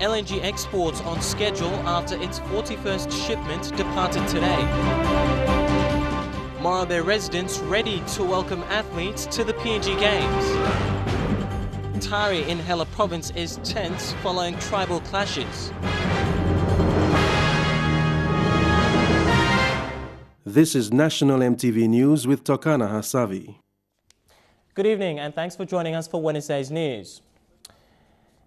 LNG exports on schedule after its 41st shipment departed today. Morobe residents ready to welcome athletes to the PNG Games. TARI in Hela province is tense following tribal clashes. This is National EMTV News with Tokana Hasavi. Good evening and thanks for joining us for Wednesday's news.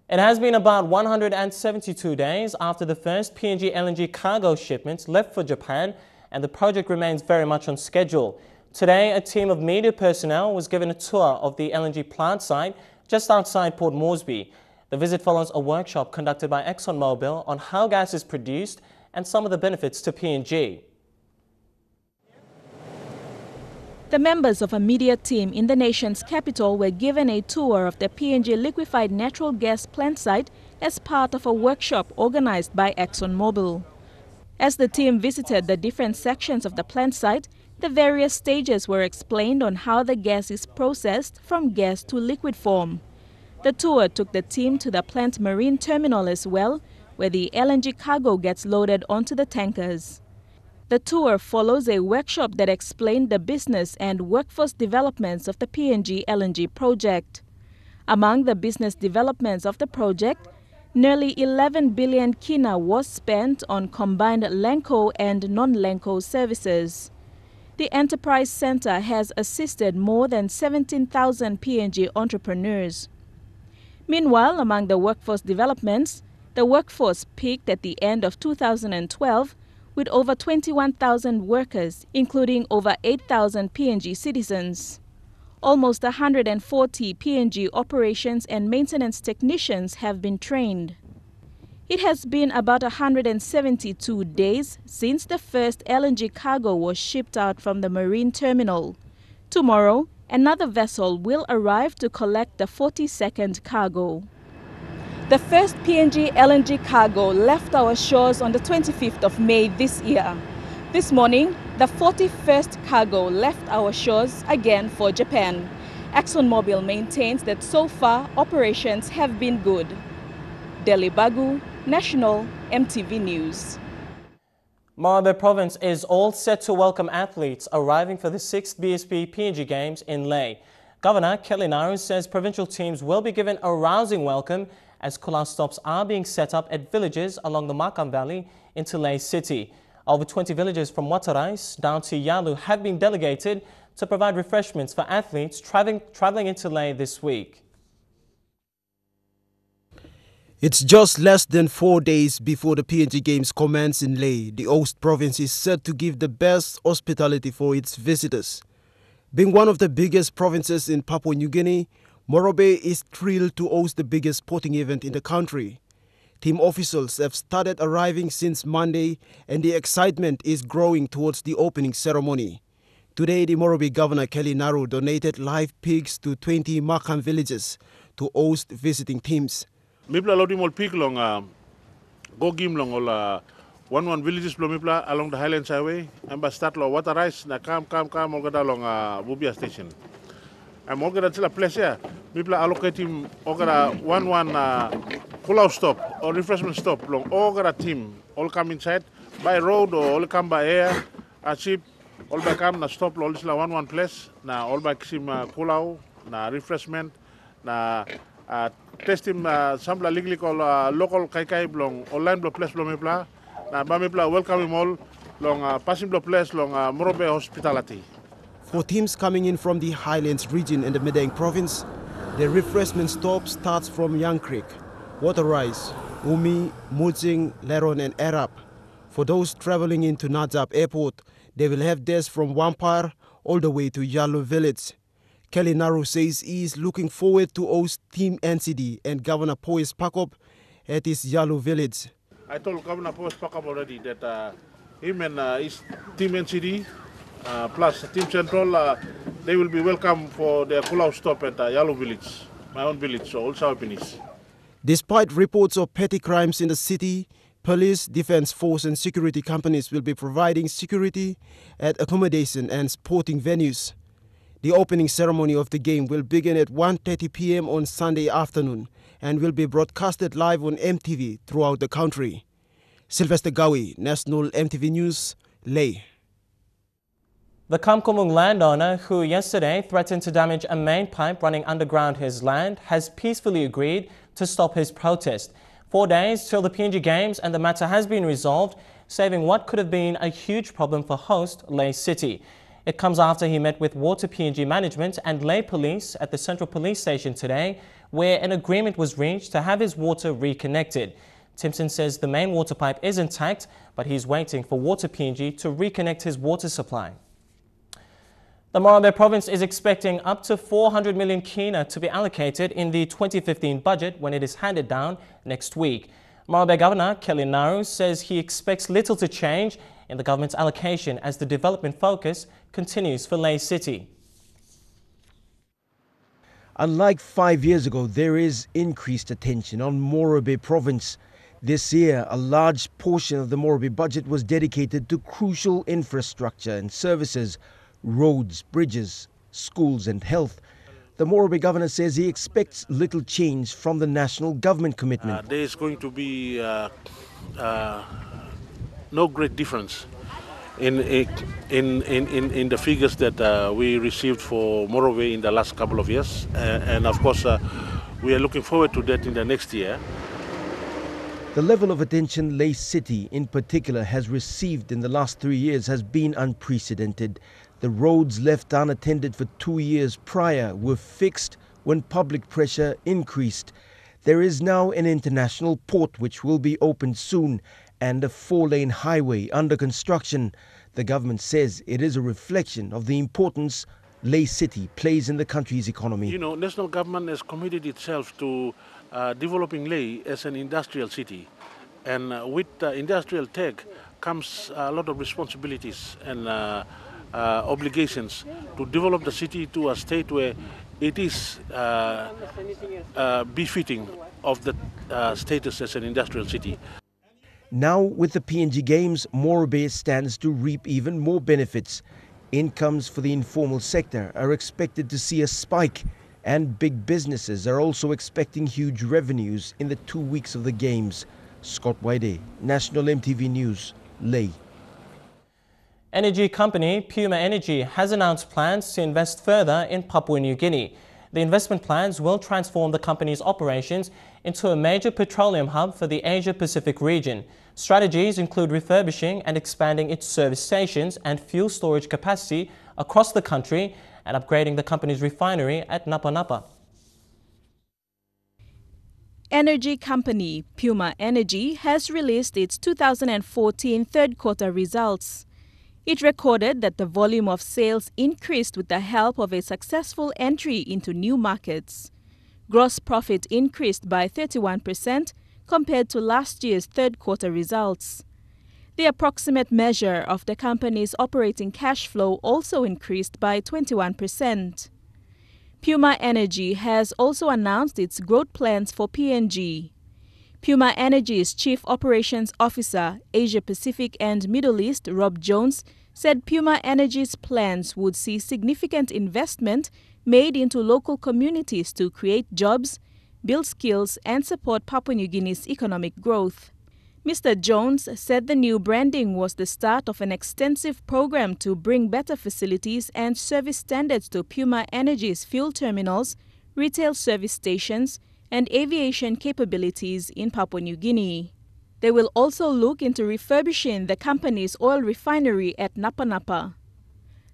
It has been about 172 days after the first PNG LNG cargo shipments left for Japan, and the project remains very much on schedule. Today, a team of media personnel was given a tour of the LNG plant site just outside Port Moresby. The visit follows a workshop conducted by ExxonMobil on how gas is produced and some of the benefits to PNG. The members of a media team in the nation's capital were given a tour of the PNG liquefied natural gas plant site as part of a workshop organized by ExxonMobil. As the team visited the different sections of the plant site, the various stages were explained on how the gas is processed from gas to liquid form. The tour took the team to the plant marine terminal as well, where the LNG cargo gets loaded onto the tankers. The tour follows a workshop that explained the business and workforce developments of the PNG LNG project. Among the business developments of the project, nearly 11 billion kina was spent on combined Lenco and non-Lenco services. The Enterprise Center has assisted more than 17,000 PNG entrepreneurs. Meanwhile, among the workforce developments, the workforce peaked at the end of 2012 with over 21,000 workers, including over 8,000 PNG citizens. Almost 140 PNG operations and maintenance technicians have been trained. It has been about 172 days since the first LNG cargo was shipped out from the marine terminal. Tomorrow, another vessel will arrive to collect the 42nd cargo. The first PNG LNG cargo left our shores on the 25th of May this year. This morning, the 41st cargo left our shores again for Japan. ExxonMobil maintains that so far operations have been good. Delhi Bagu, National EMTV News. Morobe province is all set to welcome athletes arriving for the 6th BSP PNG Games in Lae. Governor Kelly Naru says provincial teams will be given a rousing welcome as cooler stops are being set up at villages along the Makam Valley into Lae City. Over 20 villages from Watarais down to Yalu have been delegated to provide refreshments for athletes traveling into Lae this week. It's just less than 4 days before the PNG Games commence in Lae. The host province is set to give the best hospitality for its visitors. Being one of the biggest provinces in Papua New Guinea, Morobe is thrilled to host the biggest sporting event in the country. Team officials have started arriving since Monday, and the excitement is growing towards the opening ceremony. Today, the Morobe Governor Kelly Naru donated live pigs to 20 Makam villages to host visiting teams. Mipla lodi mol pig long go gim long all 11 villages mipla along the Highlands Highway. Amba start lo Watarais na kam olgada long Bubia station. I'm orgada tila place here. Mipla allocating orgada one pull-out stop or refreshment stop long orgada team all come inside by road or all come by air a ship all by come na stop all isla one place na all by sim pull-out na refreshment na testing sambla legally call local kai long online block place long mipla na ba mipla welcome him all long passing block place long Morobe hospitality. For teams coming in from the Highlands region and the Medang province, the refreshment stop starts from Young Creek, Watarais, Umi, Mudzing, Leron and Erap. For those traveling into Nadzab Airport, they will have desks from Wampar all the way to Yalu Village. Kelly Naru says he is looking forward to host Team NCD and Governor Poes Pakop at his Yalu Village. I told Governor Poes Pakop already that him and his Team NCD plus Team Central, they will be welcome for their cool-out stop at Yalu Village, my own village, so also Alpinis. Despite reports of petty crimes in the city, police, defense force and security companies will be providing security at accommodation and sporting venues. The opening ceremony of the game will begin at 1:30 p.m. on Sunday afternoon and will be broadcasted live on EMTV throughout the country. Sylvester Gawi, National EMTV News, Leh. The Kamkomong landowner who yesterday threatened to damage a main pipe running underground his land has peacefully agreed to stop his protest. 4 days till the PNG Games and the matter has been resolved, saving what could have been a huge problem for host Leh City. It comes after he met with Water PNG management and Leh Police at the Central Police Station today, where an agreement was reached to have his water reconnected. Timpson says the main water pipe is intact, but he's waiting for Water PNG to reconnect his water supply. The Morobe province is expecting up to 400 million kina to be allocated in the 2015 budget when it is handed down next week. Morobe Governor Kelly Naru says he expects little to change in the government's allocation as the development focus continues for Leh City. Unlike 5 years ago, there is increased attention on Morobe province. This year, a large portion of the Morobe budget was dedicated to crucial infrastructure and services, roads, bridges, schools and health. The Morobe governor says he expects little change from the national government commitment. There is going to be no great difference in the figures that we received for Morobe in the last couple of years. And of course, we are looking forward to that in the next year. The level of attention Leh City in particular has received in the last 3 years has been unprecedented. The roads left unattended for 2 years prior were fixed when public pressure increased. There is now an international port which will be opened soon and a 4-lane highway under construction. The government says it is a reflection of the importance Leh City plays in the country's economy. You know, national government has committed itself to developing Leh as an industrial city. And with industrial tech comes a lot of responsibilities and obligations to develop the city to a state where it is befitting of the status as an industrial city. Now with the PNG Games, Morobe stands to reap even more benefits. Incomes for the informal sector are expected to see a spike, and big businesses are also expecting huge revenues in the 2 weeks of the Games. Scott Waide, National EMTV News, Leh. Energy company Puma Energy has announced plans to invest further in Papua New Guinea. The investment plans will transform the company's operations into a major petroleum hub for the Asia-Pacific region. Strategies include refurbishing and expanding its service stations and fuel storage capacity across the country and upgrading the company's refinery at Napa Napa. Energy company Puma Energy has released its 2014 third quarter results. It recorded that the volume of sales increased with the help of a successful entry into new markets. Gross profit increased by 31% compared to last year's third quarter results. The approximate measure of the company's operating cash flow also increased by 21%. Puma Energy has also announced its growth plans for PNG. Puma Energy's Chief Operations Officer, Asia Pacific and Middle East, Rob Jones, said Puma Energy's plans would see significant investment made into local communities to create jobs, build skills and support Papua New Guinea's economic growth. Mr. Jones said the new branding was the start of an extensive program to bring better facilities and service standards to Puma Energy's fuel terminals, retail service stations, and aviation capabilities in Papua New Guinea. They will also look into refurbishing the company's oil refinery at Napa Napa.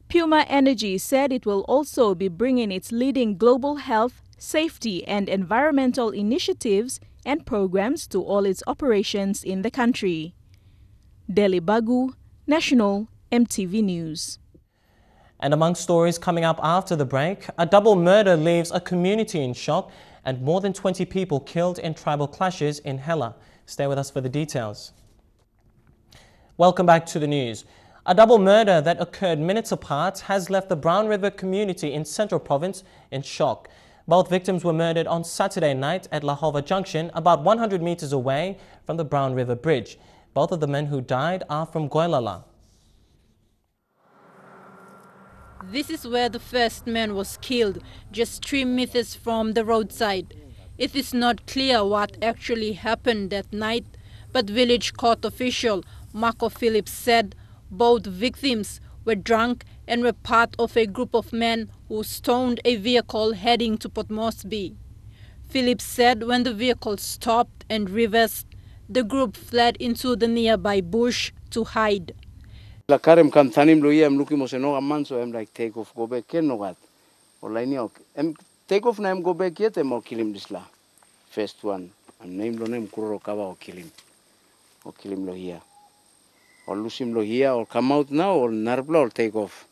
Puma Energy said it will also be bringing its leading global health, safety and environmental initiatives and programs to all its operations in the country. Delhi Bagu, National EMTV News. And among stories coming up after the break, a double murder leaves a community in shock and more than 20 people killed in tribal clashes in Hela. Stay with us for the details. Welcome back to the news. A double murder that occurred minutes apart has left the Brown River community in Central Province in shock. Both victims were murdered on Saturday night at Lahova Junction, about 100 meters away from the Brown River Bridge. Both of the men who died are from Goilala. This is where the first man was killed, just 3 meters from the roadside. It is not clear what actually happened that night, but village court official Marco Phillips said both victims were drunk and were part of a group of men who stoned a vehicle heading to Port Moresby. Phillips said when the vehicle stopped and reversed, the group fled into the nearby bush to hide. La karem kam tanim lo yam luki mo seno man, so I'm like take off go back ken no gat. Online ni ok. Em take off na em go back yet em kill him this la. First one. Am name lo name kuro kaba or kill him. Or kill him lo here. Or lose him lo here or come out now or narbla or take off.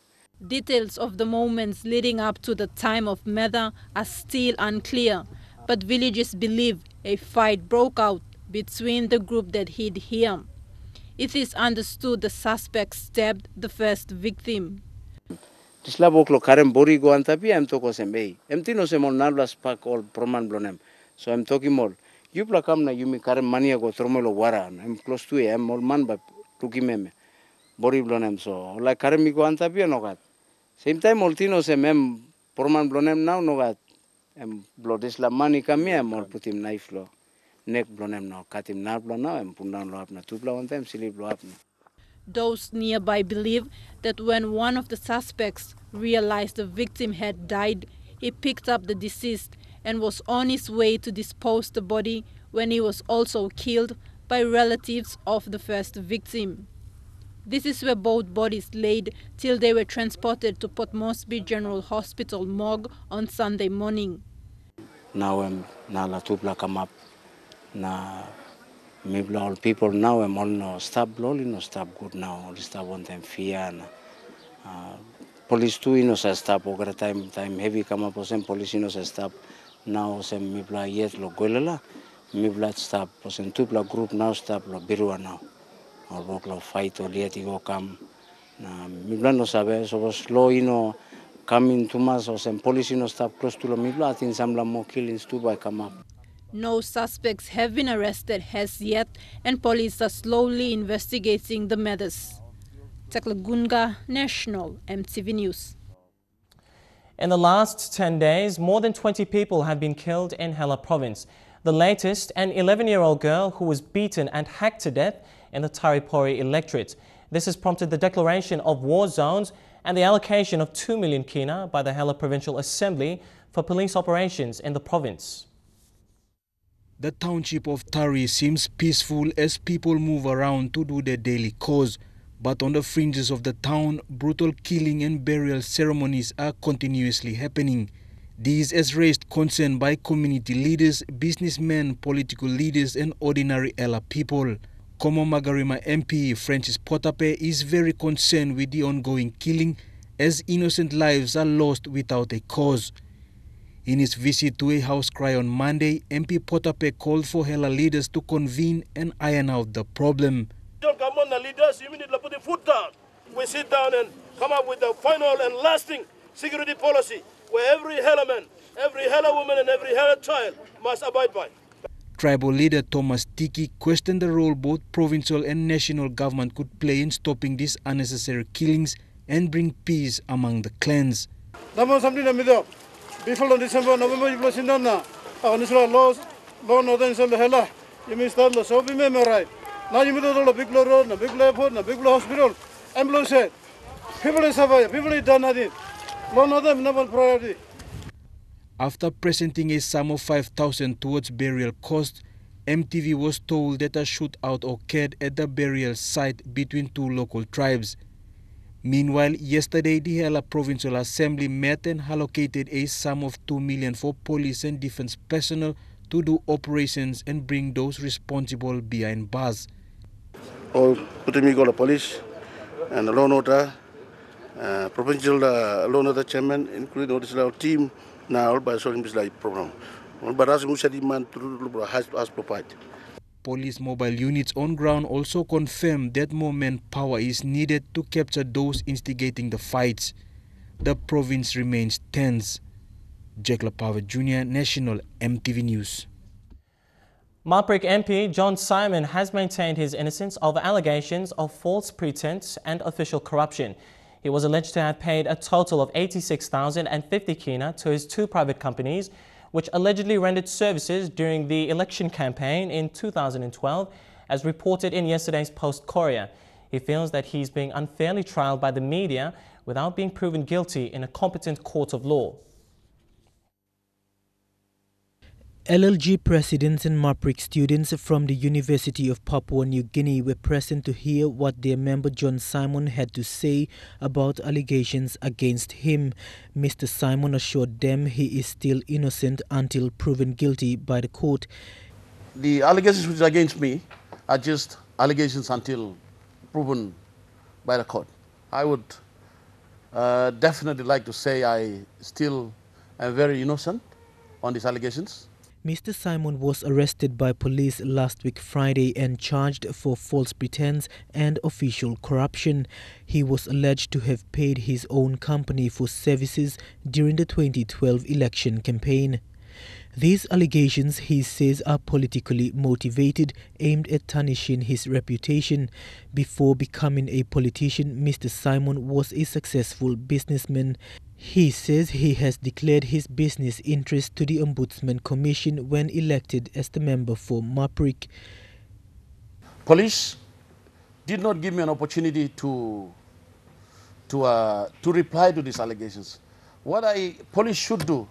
Details of the moments leading up to the time of murder are still unclear, but villagers believe a fight broke out between the group that hid here. It is understood the suspect stabbed the first victim. Tisla boklo karem bori go antapi am toko sembe. Em tino semon narbla spark all proman blonem. So I'm talking more. You pla kam na yumi karem mania go tromelo wara. I'm close to him all man but tuki meme. Bori blonem so like karem go antapi no gat. Same time all tino sem em proman blonem now no gat. Em blodisla mani kam me am all put him knife lo. Neck blonem now, cut him narbla now and put down lo up na. Two bla one time silly blow up na. Those nearby believe that when one of the suspects realized the victim had died, he picked up the deceased and was on his way to dispose the body when he was also killed by relatives of the first victim. This is where both bodies laid till they were transported to Port Moresby General Hospital morgue on Sunday morning. Now na la tupla come up na maybe all people now I'm all no stop lolly no stop good now all stop one time fear na police too no sa stop over time heavy come up some police no sa stop now some maybe yet lo golela maybe stop some tupla group now stop lo birua now or work lo fight or yet go come na maybe no sabe so slow no coming to mass or some police no stop close to lo maybe I think some more killings too by come up. No suspects have been arrested as yet, and police are slowly investigating the matters. Taklagunga, National EMTV News. In the last 10 days, more than 20 people have been killed in Hela province. The latest, an 11-year-old girl who was beaten and hacked to death in the TARI electorate. This has prompted the declaration of war zones and the allocation of 2 million kina by the Hela Provincial Assembly for police operations in the province. The township of TARI seems peaceful as people move around to do their daily chores, but on the fringes of the town, brutal killing and burial ceremonies are continuously happening. These has raised concern by community leaders, businessmen, political leaders and ordinary Ella people. Komo Magarima MP Francis Potape is very concerned with the ongoing killing as innocent lives are lost without a cause. In his visit to a house cry on Monday, MP Potape called for Hela leaders to convene and iron out the problem. Come on, the leaders, you need to put the foot down. We sit down and come up with the final and lasting security policy where every Hela man, every Hela woman and every Hela child must abide by. Tribal leader Thomas Tiki questioned the role both provincial and national government could play in stopping these unnecessary killings and bring peace among the clans. Before December, November, you will see none now. Laws, born northern Sel Hela, you may start the so be memorized. Now you will a big road, a big airport, a big hospital. Ambulance said, people is survive, people is done nothing. None of them, number priority. After presenting a sum of 5,000 towards burial costs, EMTV was told that a shootout occurred at the burial site between two local tribes. Meanwhile, yesterday the Hela Provincial Assembly met and allocated a sum of 2 million for police and defense personnel to do operations and bring those responsible behind bars. All putting me go to police and the law order, provincial law order chairman, including the team now by solving this problem. But as we said, demand to has provided. Police mobile units on ground also confirmed that more manpower is needed to capture those instigating the fights. The province remains tense. Jack Lapava Jr., National EMTV News. Marprik MP John Simon has maintained his innocence of allegations of false pretense and official corruption. He was alleged to have paid a total of 86,050 kina to his two private companies, which allegedly rendered services during the election campaign in 2012, as reported in yesterday's Post-Courier. He feels that he's being unfairly trialed by the media without being proven guilty in a competent court of law. LLG presidents and MAPRIC students from the University of Papua New Guinea were present to hear what their member John Simon had to say about allegations against him. Mr. Simon assured them he is still innocent until proven guilty by the court. The allegations which are against me are just allegations until proven by the court. I would definitely like to say I still am very innocent on these allegations. Mr. Simon was arrested by police last week Friday and charged for false pretense and official corruption. He was alleged to have paid his own company for services during the 2012 election campaign. These allegations, he says, are politically motivated, aimed at tarnishing his reputation. Before becoming a politician, Mr. Simon was a successful businessman. He says he has declared his business interest to the Ombudsman Commission when elected as the member for MAPRIC. Police did not give me an opportunity to reply to these allegations. What police should do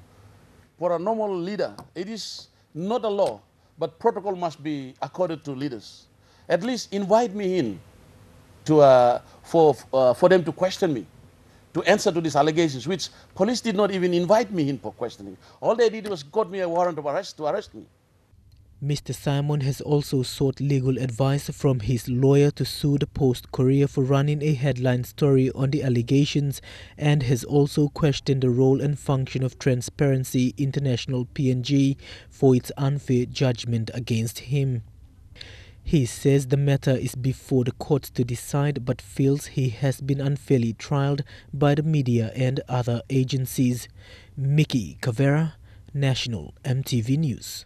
for a normal leader, it is not a law, but protocol must be accorded to leaders. At least invite me in for them to question me, to answer to these allegations, which police did not even invite me in for questioning. All they did was got me a warrant of arrest to arrest me. Mr. Simon has also sought legal advice from his lawyer to sue the Post-Courier for running a headline story on the allegations, and has also questioned the role and function of Transparency International PNG for its unfair judgment against him. He says the matter is before the courts to decide, but feels he has been unfairly trialed by the media and other agencies. Mickey Cavera, National EMTV News.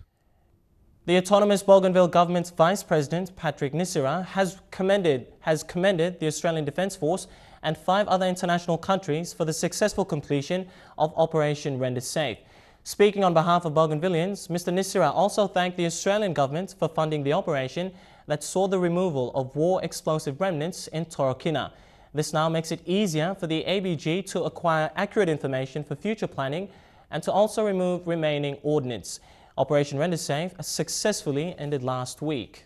The autonomous Bougainville government's Vice President, Patrick Nisira, has commended the Australian Defence Force and 5 other international countries for the successful completion of Operation Render Safe. Speaking on behalf of Bougainvillians, Mr. Nisira also thanked the Australian government for funding the operation that saw the removal of war explosive remnants in Torokina. This now makes it easier for the ABG to acquire accurate information for future planning and to also remove remaining ordnance. Operation Render Safe successfully ended last week.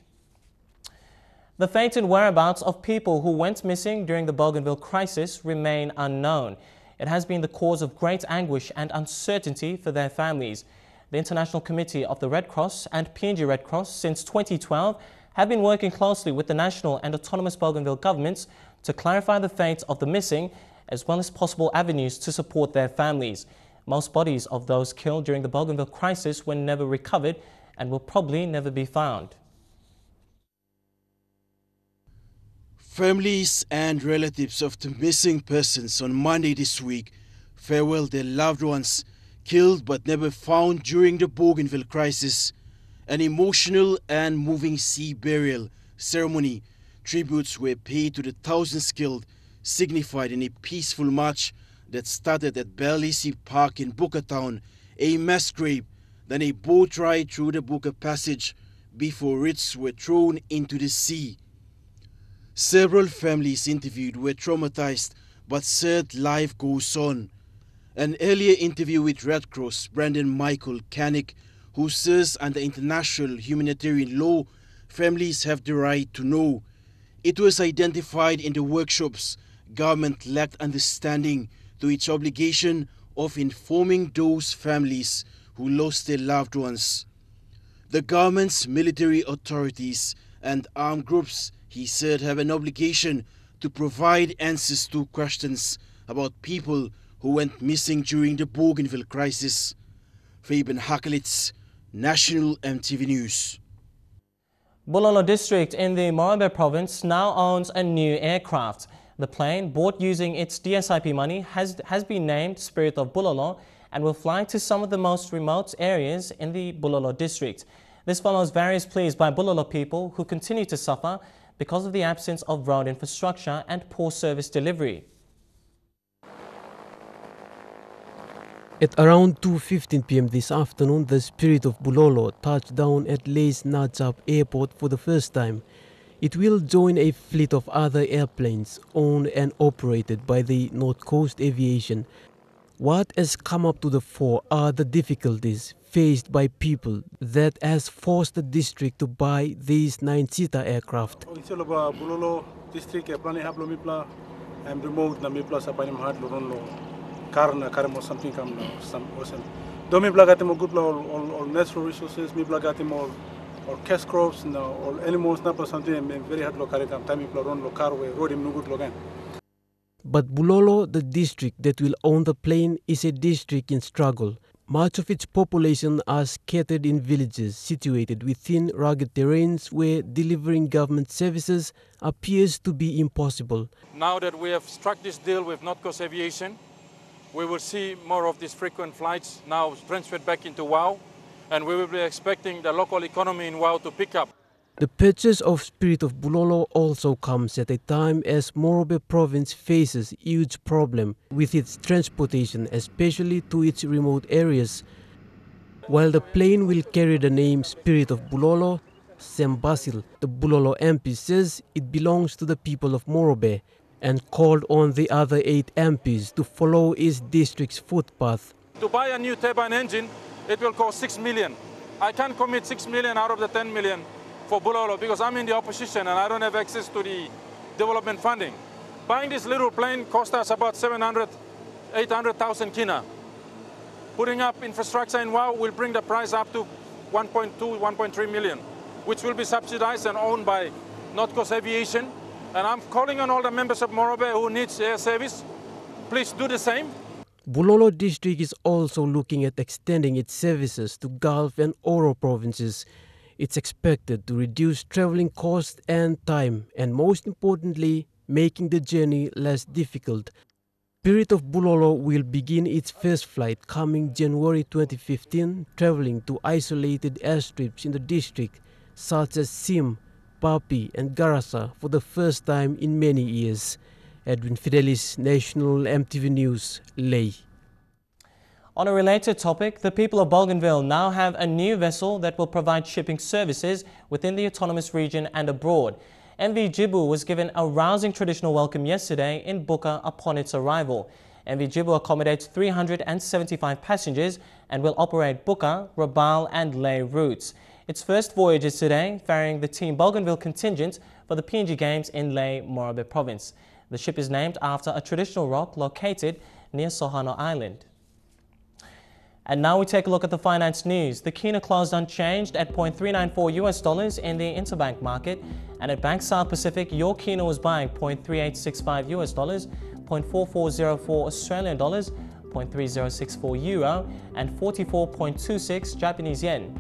The fate and whereabouts of people who went missing during the Bougainville crisis remain unknown. It has been the cause of great anguish and uncertainty for their families. The International Committee of the Red Cross and PNG Red Cross since 2012 have been working closely with the national and autonomous Bougainville governments to clarify the fate of the missing, as well as possible avenues to support their families. Most bodies of those killed during the Bougainville crisis were never recovered and will probably never be found. Families and relatives of the missing persons on Monday this week farewelled their loved ones killed but never found during the Bougainville crisis. An emotional and moving sea burial ceremony. Tributes were paid to the thousands killed, signified in a peaceful march that started at Berlisi Park in Buka Town, a mass grave, then a boat ride through the Buka Passage before wreaths were thrown into the sea. Several families interviewed were traumatized but said life goes on. An earlier interview with Red Cross Brandon Michael Kanik, who says under international humanitarian law, families have the right to know. It was identified in the workshops government lacked understanding to its obligation of informing those families who lost their loved ones. The government's military authorities and armed groups, he said, have an obligation to provide answers to questions about people who went missing during the Bougainville crisis. Fabian Hakelitz, National EMTV News. Bulolo district in the Morobe province now owns a new aircraft. The plane, bought using its DSIP money, has been named Spirit of Bulolo and will fly to some of the most remote areas in the Bulolo district. This follows various pleas by Bulolo people who continue to suffer because of the absence of road infrastructure and poor service delivery. At around 2:15 p.m. this afternoon, the Spirit of Bulolo touched down at Lay's Najab Airport for the first time. It will join a fleet of other airplanes owned and operated by the North Coast Aviation. What has come up to the fore are the difficulties faced by people that has forced the district to buy these 9-seater aircraft. Bulolo district plani hablo mipla am remote na mipla sa panim hat lo ron lo karna karmo something kam no some ocean do mipla gatimo good all natural resources mipla gatimo all cash crops no all animals na something very hard lo karikam time mipla ron lo carway road im no good lo gan. But Bulolo, the district that will own the plane, is a district in struggle. Much of its population are scattered in villages situated within rugged terrains where delivering government services appears to be impossible. Now that we have struck this deal with North Coast Aviation, we will see more of these frequent flights now transferred back into WOW, and we will be expecting the local economy in WOW to pick up. The purchase of Spirit of Bulolo also comes at a time as Morobe province faces huge problem with its transportation, especially to its remote areas. While the plane will carry the name Spirit of Bulolo, Sam Basil, the Bulolo MP, says it belongs to the people of Morobe and called on the other 8 MPs to follow his district's footpath. To buy a new turbine engine, it will cost 6 million. I can't commit 6 million out of the 10 million. For Bulolo, because I'm in the opposition and I don't have access to the development funding. Buying this little plane cost us about 800,000 kina. Putting up infrastructure in WOW will bring the price up to 1.2, 1.3 million, which will be subsidized and owned by North Coast Aviation. And I'm calling on all the members of Morobe who needs air service, please do the same. Bulolo district is also looking at extending its services to Gulf and Oro provinces. It's expected to reduce traveling costs and time, and most importantly, making the journey less difficult. Spirit of Bulolo will begin its first flight coming January 2015, traveling to isolated airstrips in the district, such as Sim, Papi and Garasa for the first time in many years. Edwin Fidelis, National EMTV News, Ley. On a related topic, the people of Bougainville now have a new vessel that will provide shipping services within the autonomous region and abroad. MV Jibu was given a rousing traditional welcome yesterday in Buka upon its arrival. MV Jibu accommodates 375 passengers and will operate Buka, Rabaul and Ley routes. Its first voyage is today, ferrying the Team Bougainville contingent for the PNG Games in Ley, Morobe province. The ship is named after a traditional rock located near Sohano Island. And now we take a look at the finance news. The kina closed unchanged at $0.394 in the interbank market, and at Bank South Pacific, your kina was buying $0.3865, $0.4404 Australian dollars, €0.3064 euro, and 44.26 Japanese yen.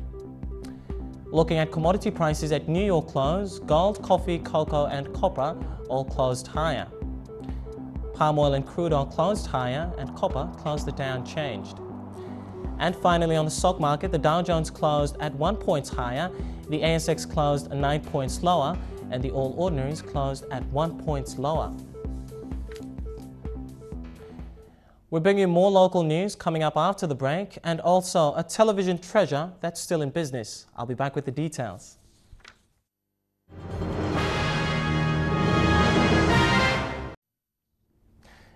Looking at commodity prices at New York close, gold, coffee, cocoa, and copper all closed higher. Palm oil and crude oil closed higher, and copper closed the day unchanged. And finally, on the stock market, the Dow Jones closed at 1 point higher, the ASX closed 9 points lower, and the All Ordinaries closed at 1 point lower. We're bringing you more local news coming up after the break, and also a television treasure that's still in business. I'll be back with the details.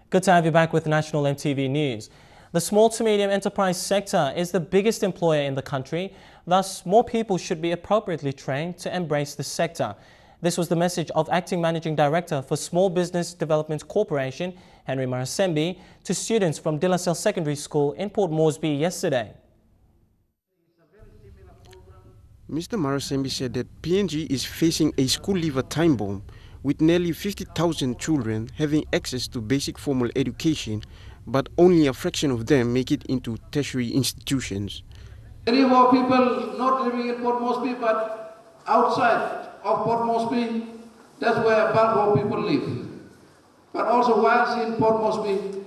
Good to have you back with National EMTV News. The small to medium enterprise sector is the biggest employer in the country. Thus, more people should be appropriately trained to embrace the sector. This was the message of Acting Managing Director for Small Business Development Corporation, Henry Marasembi, to students from De La Salle Secondary School in Port Moresby yesterday. Mr. Marasembi said that PNG is facing a school leaver time bomb, with nearly 50,000 children having access to basic formal education, but only a fraction of them make it into tertiary institutions. Many more people not living in Port Moresby, but outside of Port Moresby, that's where a bulk of people live. But also whilst in Port Moresby,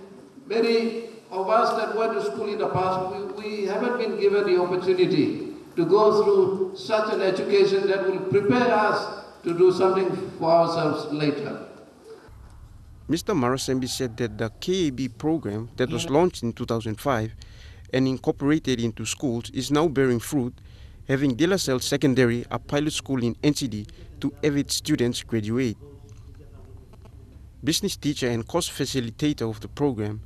many of us that went to school in the past, we haven't been given the opportunity to go through such an education that will prepare us to do something for ourselves later. Mr. Marasembi said that the KAB program that was launched in 2005 and incorporated into schools is now bearing fruit, having De La Salle Secondary, a pilot school in NCD, to avid students graduate. Business teacher and course facilitator of the program,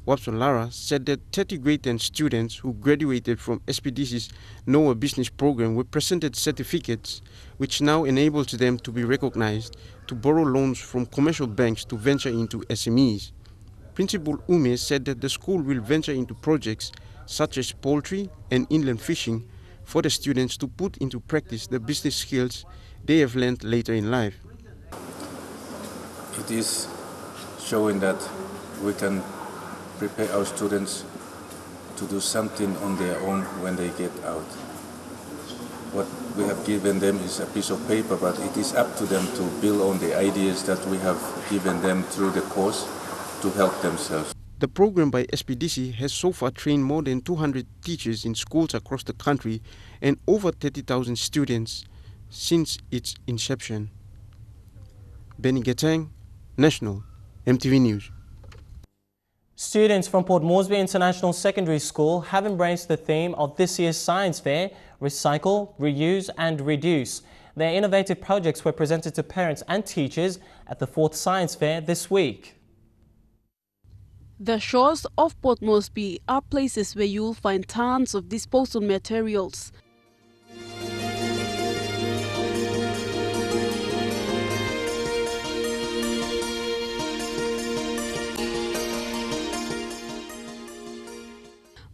Wapson Lara, said that 30 grade 10 students who graduated from SPDC's NOAA business program were presented certificates which now enables them to be recognized to borrow loans from commercial banks to venture into SMEs. Principal Ume said that the school will venture into projects such as poultry and inland fishing for the students to put into practice the business skills they have learned later in life. It is showing that we can prepare our students to do something on their own when they get out. What we have given them is a piece of paper, but it is up to them to build on the ideas that we have given them through the course to help themselves. The program by SPDC has so far trained more than 200 teachers in schools across the country and over 30,000 students since its inception. Benny Getang, National, EMTV News. Students from Port Moresby International Secondary School have embraced the theme of this year's science fair, Recycle, Reuse and Reduce. Their innovative projects were presented to parents and teachers at the 4th Science Fair this week. The shores of Port Moresby are places where you'll find tons of disposal materials.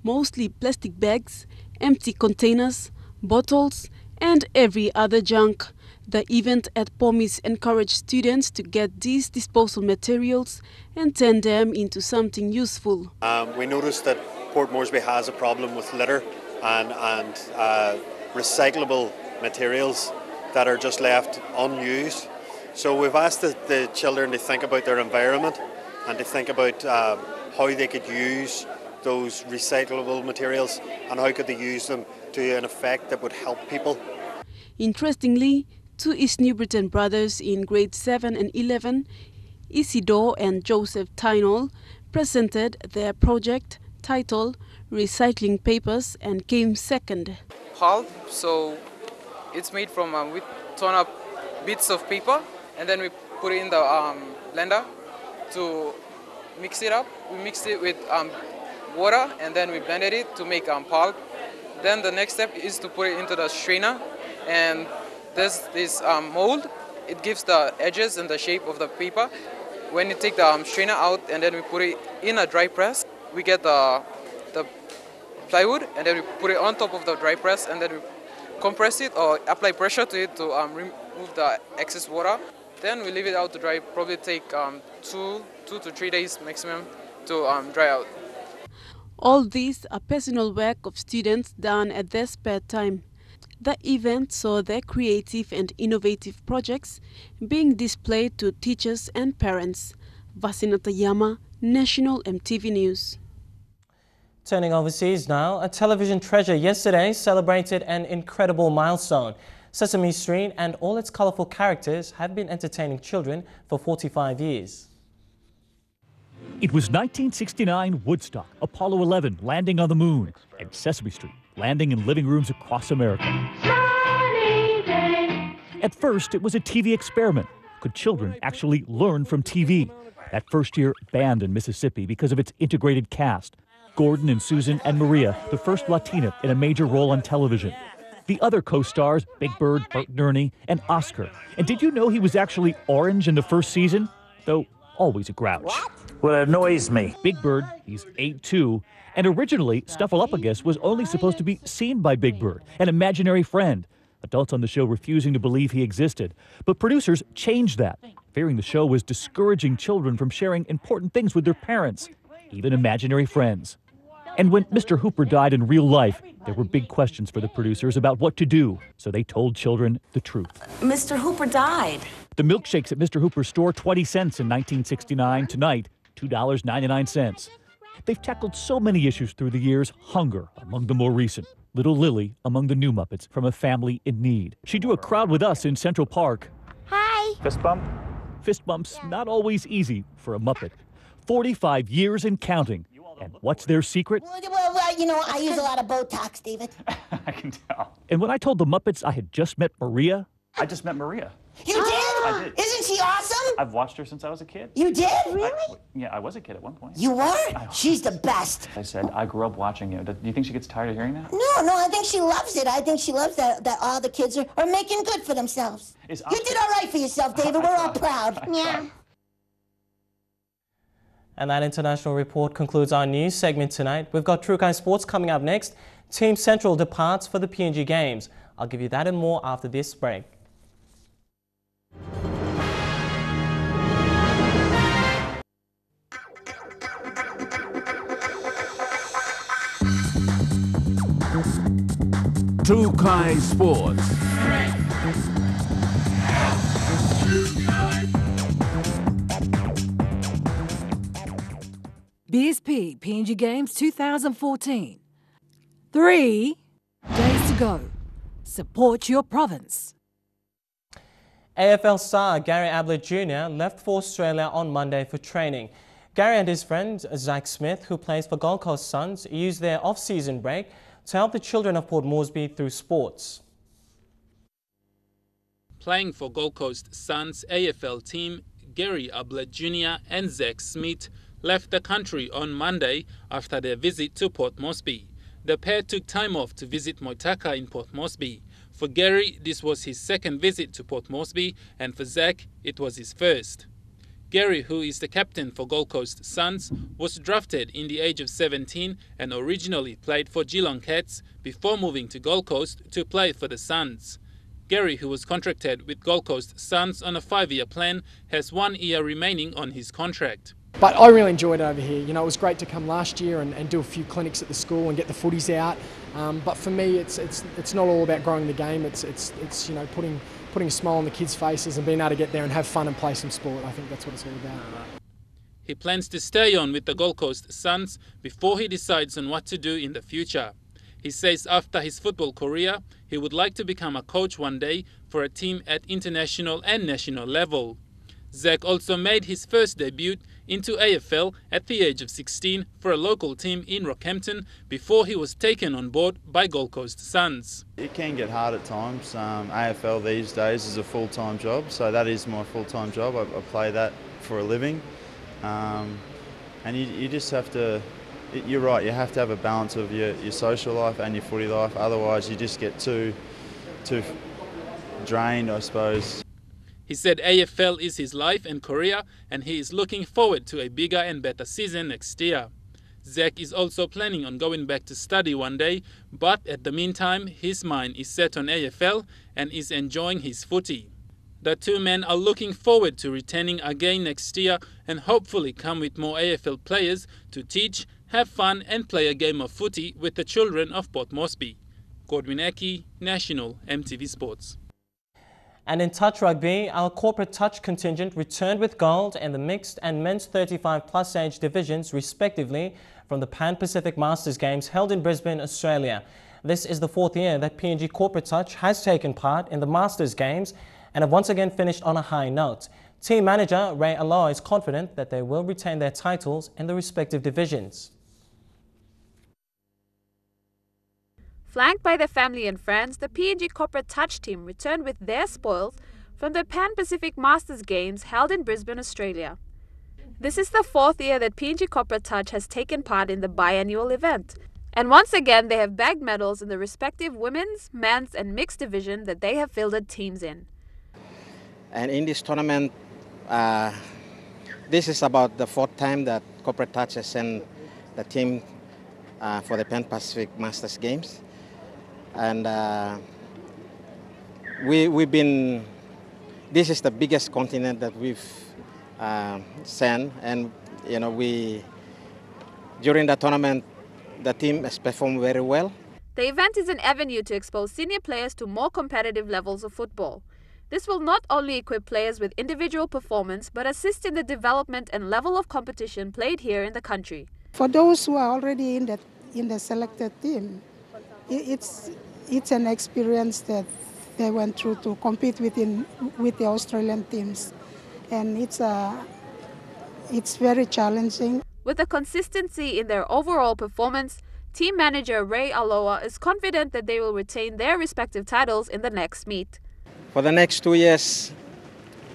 Mostly plastic bags, empty containers, bottles, and every other junk. The event at POMIS encouraged students to get these disposal materials and turn them into something useful. We noticed that Port Moresby has a problem with litter and recyclable materials that are just left unused. So we've asked the children to think about their environment and to think about how they could use those recyclable materials and how could they use them to an effect that would help people. Interestingly, two East New Britain brothers in grade 7 and 11, Isidore and Joseph Tynol, presented their project titled Recycling Papers and came second. Pulp, so it's made from, we turn up bits of paper and then we put it in the blender to mix it up. We mixed it with water and then we blended it to make pulp. Then the next step is to put it into the strainer, and there's this mold. It gives the edges and the shape of the paper. When you take the strainer out and then we put it in a dry press, we get the plywood and then we put it on top of the dry press and then we compress it or apply pressure to it to remove the excess water. Then we leave it out to dry, probably take 2 to 3 days maximum to dry out. All these are personal work of students done at their spare time. The event saw their creative and innovative projects being displayed to teachers and parents. Vasinata Yama, National EMTV News. Turning overseas now, a television treasure yesterday celebrated an incredible milestone. Sesame Street and all its colorful characters have been entertaining children for 45 years. It was 1969 Woodstock, Apollo 11 landing on the moon, and Sesame Street landing in living rooms across America. At first, it was a TV experiment. Could children actually learn from TV? That first year banned in Mississippi because of its integrated cast. Gordon and Susan and Maria, the first Latina in a major role on television. The other co-stars, Big Bird, Bert and Ernie, and Oscar. And did you know he was actually orange in the first season? Though always a grouch. Well, it annoys me. Big Bird, he's 8'2", and originally Snuffleupagus was only supposed to be seen by Big Bird, an imaginary friend. Adults on the show refusing to believe he existed. But producers changed that, fearing the show was discouraging children from sharing important things with their parents, even imaginary friends. And when Mr. Hooper died in real life, there were big questions for the producers about what to do, so they told children the truth. Mr. Hooper died. The milkshakes at Mr. Hooper's store, 20 cents in 1969. Tonight, $2.99. They've tackled so many issues through the years, hunger among the more recent. Little Lily among the new Muppets from a family in need. She drew a crowd with us in Central Park. Hi. Fist bump? Fist bumps, not always easy for a Muppet. 45 years and counting. And what's their secret? Well, you know, I use a lot of Botox, David. I can tell. And when I told the Muppets I had just met Maria, I just met Maria. You did? I did. Isn't she awesome? I've watched her since I was a kid. You did? Really? Yeah, I was a kid at one point. You were? She's the best. I said, I grew up watching you. Do you think she gets tired of hearing that? No, I think she loves it. I think she loves that all the kids are making good for themselves. You did all right for yourself, David. We're all proud. Yeah. And that international report concludes our news segment tonight. We've got True Kind Sports coming up next. Team Central departs for the PNG Games. I'll give you that and more after this break. True Kind Sports. BSP PNG Games 2014. 3 days to go. Support your province. AFL star Gary Ablett Jr. left for Australia on Monday for training. Gary and his friend Zach Smith, who plays for Gold Coast Suns, used their off-season break to help the children of Port Moresby through sports. Playing for Gold Coast Suns AFL team, Gary Ablett Jr. and Zach Smith left the country on Monday after their visit to Port Moresby. The pair took time off to visit Moitaka in Port Moresby. For Gary, this was his second visit to Port Moresby, and for Zach, it was his first. Gary, who is the captain for Gold Coast Suns, was drafted in the age of 17 and originally played for Geelong Cats before moving to Gold Coast to play for the Suns. Gary, who was contracted with Gold Coast Suns on a 5-year plan, has 1 year remaining on his contract. But I really enjoyed it over here. You know, it was great to come last year and do a few clinics at the school and get the footies out. But for me, it's not all about growing the game. It's you know, putting a smile on the kids' faces and being able to get there and have fun and play some sport. I think that's what it's all about. He plans to stay on with the Gold Coast Suns before he decides on what to do in the future. He says after his football career, he would like to become a coach one day for a team at international and national level. Zach also made his first debut into AFL at the age of 16 for a local team in Rockhampton before he was taken on board by Gold Coast Suns. It can get hard at times. AFL these days is a full-time job, so that is my full-time job. I play that for a living. And you just have to, you're right, you have to have a balance of your social life and your footy life, otherwise you just get too drained, I suppose. He said AFL is his life and career, and he is looking forward to a bigger and better season next year. Zach is also planning on going back to study one day, but at the meantime, his mind is set on AFL and is enjoying his footy. The two men are looking forward to returning again next year and hopefully come with more AFL players to teach, have fun and play a game of footy with the children of Port Moresby. Godwin Eki, National EMTV Sports. And in touch rugby, our corporate touch contingent returned with gold in the mixed and men's 35-plus age divisions, respectively, from the Pan-Pacific Masters Games held in Brisbane, Australia. This is the 4th year that PNG Corporate Touch has taken part in the Masters Games and have once again finished on a high note. Team manager Ray Aloy is confident that they will retain their titles in the respective divisions. Flanked by their family and friends, the PNG Corporate Touch team returned with their spoils from the Pan-Pacific Masters Games held in Brisbane, Australia. This is the 4th year that PNG Corporate Touch has taken part in the biannual event, and once again they have bagged medals in the respective women's, men's and mixed division that they have fielded teams in. And in this tournament, this is about the 4th time that Corporate Touch has sent the team for the Pan-Pacific Masters Games. And this is the biggest continent that we've sent, and you know, during the tournament, the team has performed very well. The event is an avenue to expose senior players to more competitive levels of football. This will not only equip players with individual performance, but assist in the development and level of competition played here in the country. For those who are already in the selected team, it's an experience that they went through to compete with the Australian teams, and it's very challenging. With a consistency in their overall performance, team manager Ray Aloa is confident that they will retain their respective titles in the next meet. For the next 2 years,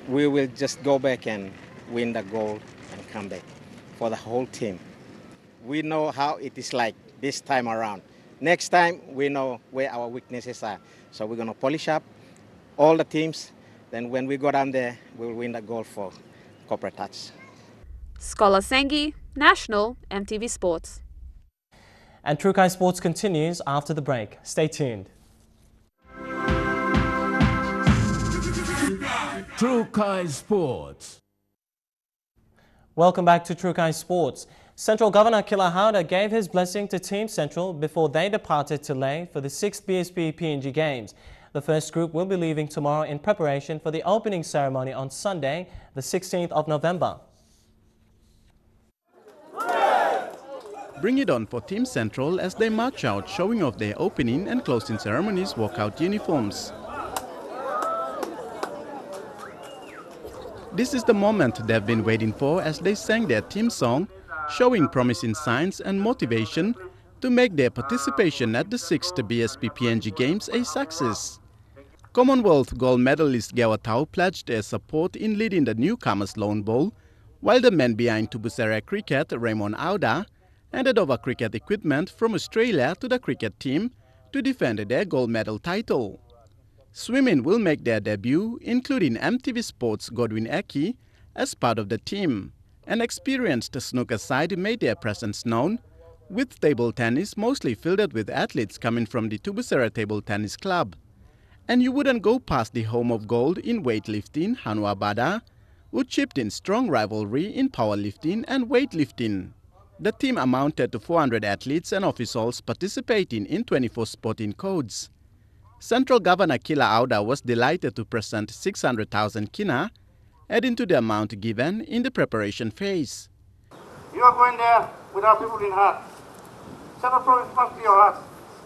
we will just go back and win the gold and come back for the whole team. We know how it is like this time around. Next time, we know where our weaknesses are. So we're going to polish up all the teams. Then when we go down there, we'll win the gold for corporate touch. Scholar Sengi, National EMTV Sports. And Trukai Sports continues after the break. Stay tuned. Trukai Sports. Welcome back to Trukai Sports. Central Governor Kila Hauda gave his blessing to Team Central before they departed to Lae for the 6th BSP PNG Games. The first group will be leaving tomorrow in preparation for the opening ceremony on Sunday, the 16th of November. Bring it on for Team Central as they march out, showing off their opening and closing ceremonies walkout uniforms. This is the moment they've been waiting for as they sang their team song, showing promising signs and motivation to make their participation at the 6th BSP PNG Games a success. Commonwealth gold medalist Gawatau pledged their support in leading the newcomers Lone Bowl, while the men behind Tubusera Cricket, Raymond Auda, handed over cricket equipment from Australia to the cricket team to defend their gold medal title. Swimming will make their debut, including EMTV Sports' Godwin Eki as part of the team. An experienced snooker side made their presence known, with table tennis mostly filled with athletes coming from the Tubusera Table Tennis Club. And you wouldn't go past the home of gold in weightlifting, Hanua Bada, who chipped in strong rivalry in powerlifting and weightlifting. The team amounted to 400 athletes and officials participating in 24 sporting codes. Central Governor Kila Auda was delighted to present 600,000 kina, adding to the amount given in the preparation phase. You are going there with our people in heart. Central Province must be your heart.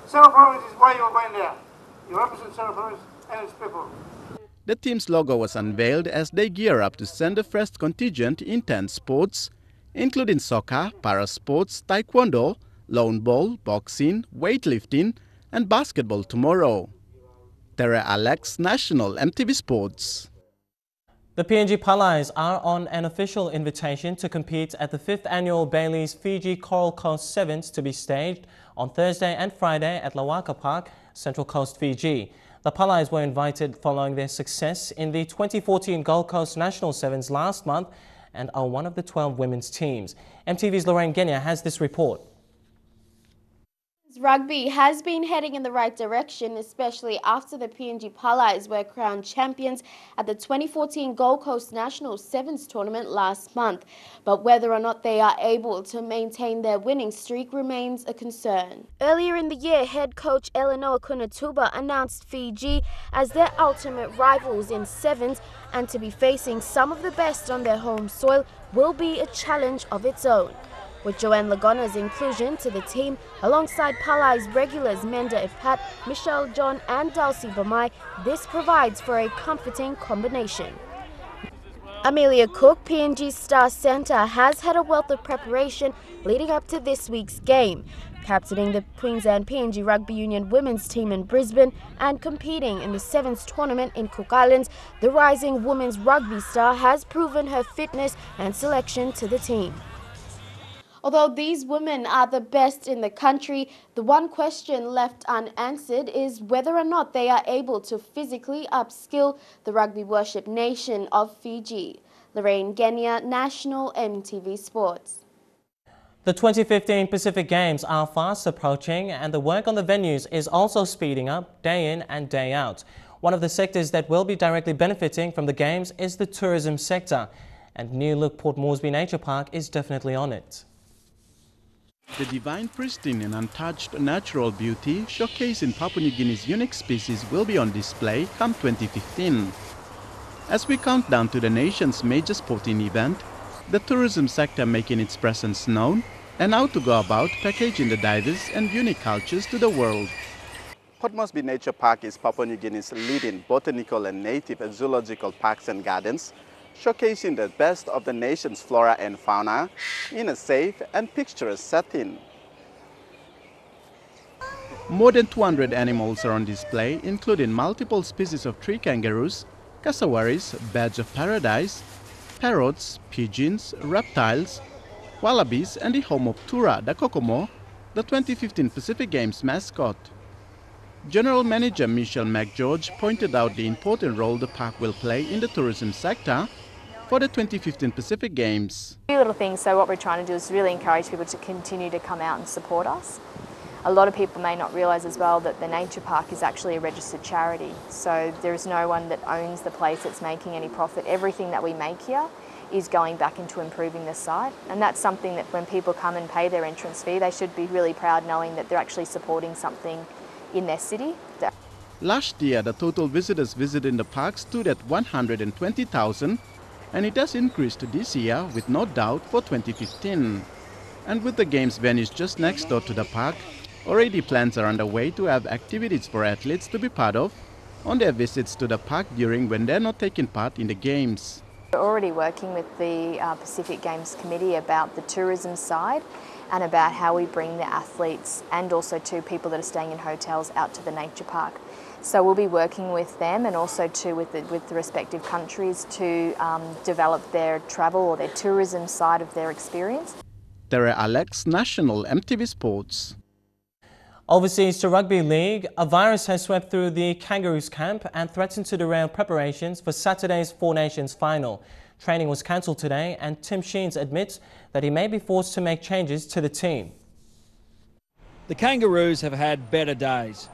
Central Province is why you are going there. You represent Central Province and its people. The team's logo was unveiled as they gear up to send the first contingent in 10 sports, including soccer, para-sports, taekwondo, lone ball, boxing, weightlifting, and basketball tomorrow. Tere Alex, National EMTV Sports. The PNG Palais are on an official invitation to compete at the 5th Annual Bailey's Fiji Coral Coast Sevens to be staged on Thursday and Friday at Lawaka Park, Central Coast, Fiji. The Palais were invited following their success in the 2014 Gold Coast National Sevens last month and are one of the 12 women's teams. MTV's Lorraine Genia has this report. Rugby has been heading in the right direction, especially after the PNG Palais were crowned champions at the 2014 Gold Coast National Sevens tournament last month. But whether or not they are able to maintain their winning streak remains a concern. Earlier in the year, head coach Eleanor Kunatuba announced Fiji as their ultimate rivals in sevens, and to be facing some of the best on their home soil will be a challenge of its own. With Joanne Lagona's inclusion to the team, alongside Palais regulars Menda Ipat, Michelle John and Dulcie Bamai, this provides for a comforting combination. Amelia Cook, PNG's star centre, has had a wealth of preparation leading up to this week's game, captaining the Queensland PNG Rugby Union women's team in Brisbane and competing in the Sevens tournament in Cook Islands. The rising women's rugby star has proven her fitness and selection to the team. Although these women are the best in the country, the one question left unanswered is whether or not they are able to physically upskill the rugby worship nation of Fiji. Lorraine Genia, National EMTV Sports. The 2015 Pacific Games are fast approaching and the work on the venues is also speeding up day in and day out. One of the sectors that will be directly benefiting from the Games is the tourism sector, and new look Port Moresby Nature Park is definitely on it. The divine, pristine and untouched natural beauty showcasing Papua New Guinea's unique species will be on display come 2015. As we count down to the nation's major sporting event, the tourism sector making its presence known and how to go about packaging the diverse and unique cultures to the world. Port Moresby Nature Park is Papua New Guinea's leading botanical and native and zoological parks and gardens, showcasing the best of the nation's flora and fauna in a safe and picturesque setting. More than 200 animals are on display, including multiple species of tree kangaroos, cassowaries, bats of paradise, parrots, pigeons, reptiles, wallabies, and the home of Tura, the kokomo, the 2015 Pacific Games mascot. General Manager Michelle McGeorge pointed out the important role the park will play in the tourism sector for the 2015 Pacific Games. A few little things, so what we're trying to do is really encourage people to continue to come out and support us. A lot of people may not realise as well that the nature park is actually a registered charity, so there is no one that owns the place that's making any profit. Everything that we make here is going back into improving the site, and that's something that when people come and pay their entrance fee, they should be really proud knowing that they're actually supporting something in their city. Last year, the total visitors visiting the park stood at 120,000, and it has increased this year with no doubt for 2015. And with the Games venues just next door to the park, already plans are underway to have activities for athletes to be part of on their visits to the park during when they're not taking part in the Games. We're already working with the Pacific Games Committee about the tourism side and about how we bring the athletes and also to people that are staying in hotels out to the nature park. So we'll be working with them and also too with the respective countries to develop their travel or their tourism side of their experience. TARI Alex, National EMTV Sports. Overseas to Rugby League, a virus has swept through the Kangaroos camp and threatened to derail preparations for Saturday's Four Nations final. Training was cancelled today and Tim Sheens admits that he may be forced to make changes to the team. The Kangaroos have had better days.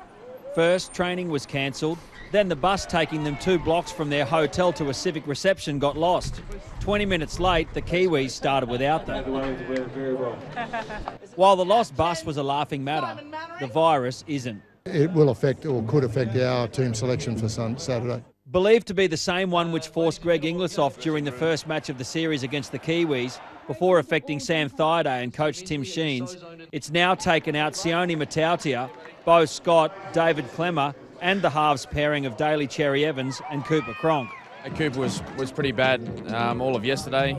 First, training was cancelled, then the bus taking them 2 blocks from their hotel to a civic reception got lost. 20 minutes late, the Kiwis started without them. While the lost bus was a laughing matter, the virus isn't. It will affect or could affect our team selection for Saturday. Believed to be the same one which forced Greg Inglis off during the first match of the series against the Kiwis, before affecting Sam Thaiday and coach Tim Sheens, it's now taken out Sione Matautia, Beau Scott, David Clemmer and the halves pairing of Daly Cherry Evans and Cooper Cronk. Cooper was pretty bad all of yesterday.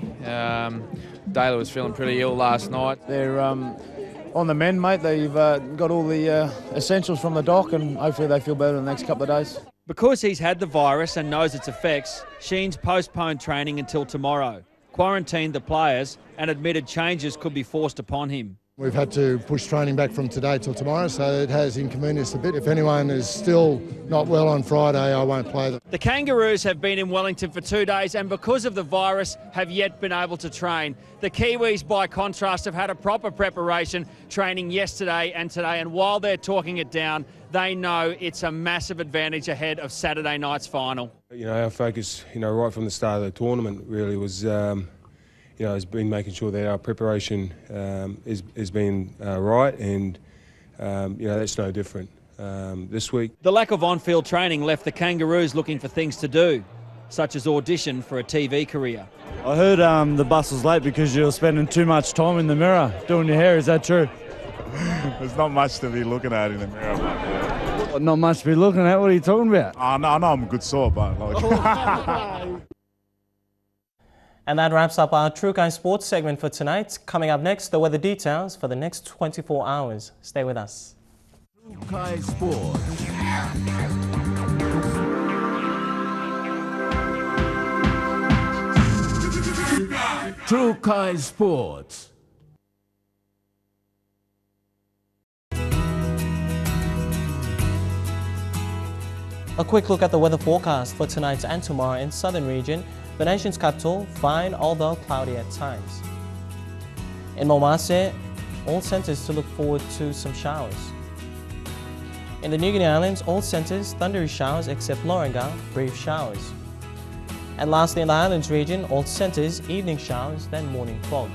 Daly was feeling pretty ill last night. They're on the mend, mate. They've got all the essentials from the doc and hopefully they feel better in the next couple of days. Because he's had the virus and knows its effects, Sheens postponed training until tomorrow, quarantined the players and admitted changes could be forced upon him. We've had to push training back from today till tomorrow, so it has inconvenienced a bit. If anyone is still not well on Friday, I won't play them. The Kangaroos have been in Wellington for 2 days and because of the virus have yet been able to train. The Kiwis, by contrast, have had a proper preparation, training yesterday and today, and while they're talking it down, they know it's a massive advantage ahead of Saturday night's final. Our focus, right from the start of the tournament really was, has been making sure that our preparation is been right, and that's no different this week. The lack of on-field training left the Kangaroos looking for things to do, such as audition for a TV career. I heard the bus was late because you were spending too much time in the mirror doing your hair. Is that true? There's not much to be looking at in the mirror. What, not much to be looking at? What are you talking about? I know I'm a good sort, but And that wraps up our True Kai Sports segment for tonight. Coming up next, the weather details for the next 24 hours. Stay with us. True Kai Sports. True Kai Sports. A quick look at the weather forecast for tonight and tomorrow in southern region. The nation's capital, fine although cloudy at times. In Momase, all centers to look forward to some showers. In the New Guinea Islands, all centers thundery showers except Lorengau, brief showers. And lastly, in the Islands region, all centers evening showers, then morning fog.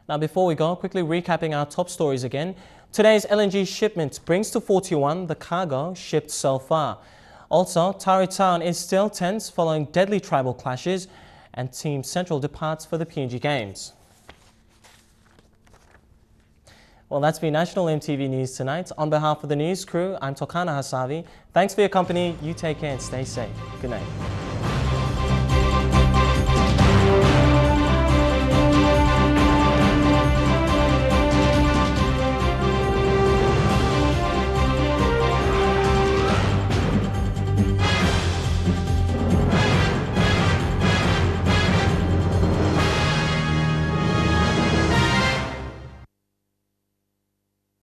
Now before we go, quickly recapping our top stories again. Today's LNG shipment brings to 41 the cargo shipped so far. Also, TARI town is still tense following deadly tribal clashes, and Team Central departs for the PNG Games. Well, that's been National EMTV News tonight. On behalf of the news crew, I'm Tokana Hasavi. Thanks for your company. You take care and stay safe. Good night.